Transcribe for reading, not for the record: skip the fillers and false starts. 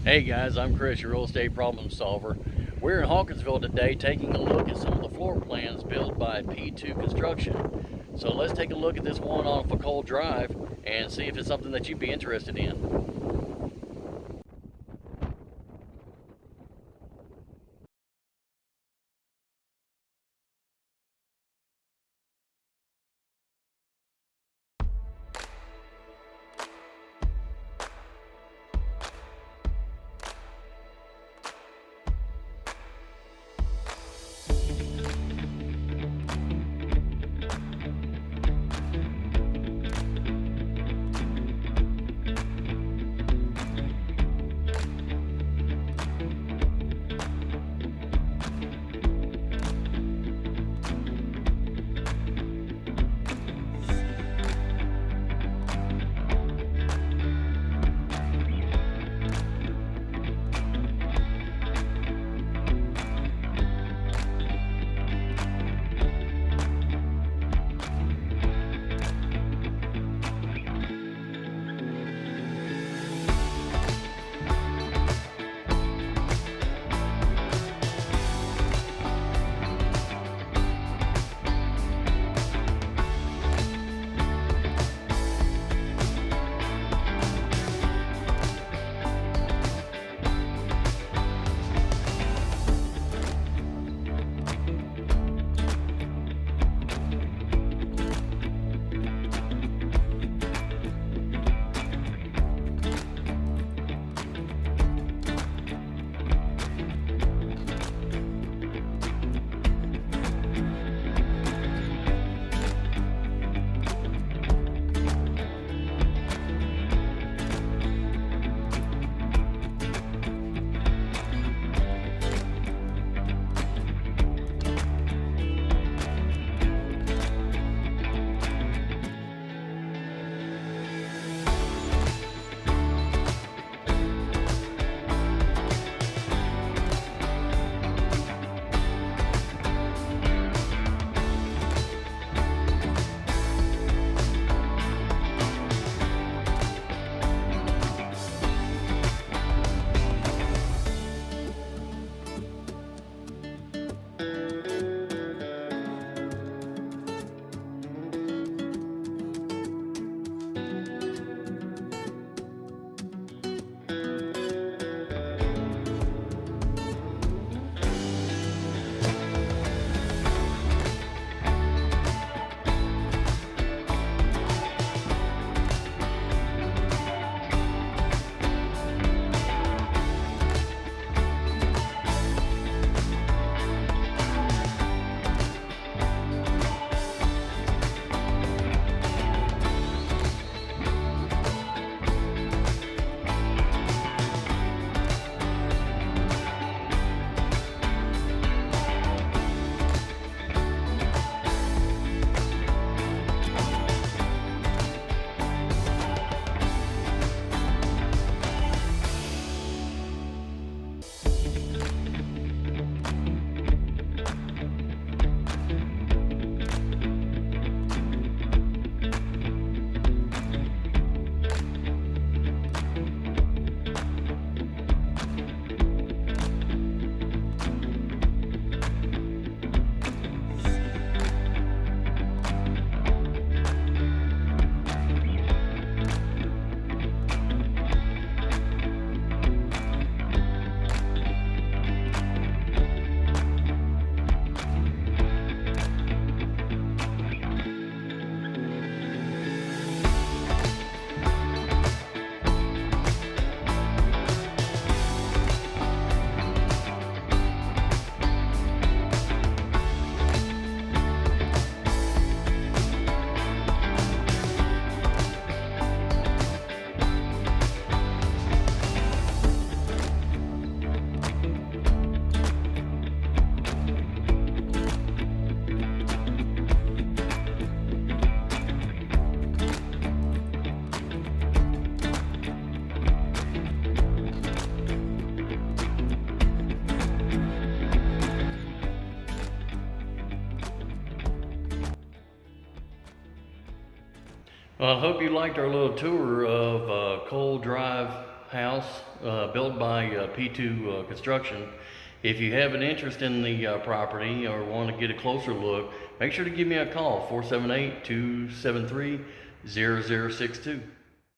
Hey guys, I'm Chris, your real estate problem solver. We're in Hawkinsville today taking a look at some of the floor plans built by P2 Construction. So let's take a look at this one on Facole Drive and see if it's something that you'd be interested in. Well, I hope you liked our little tour of Cole Drive house built by P2 Construction. If you have an interest in the property or want to get a closer look, make sure to give me a call, 478-273-0062.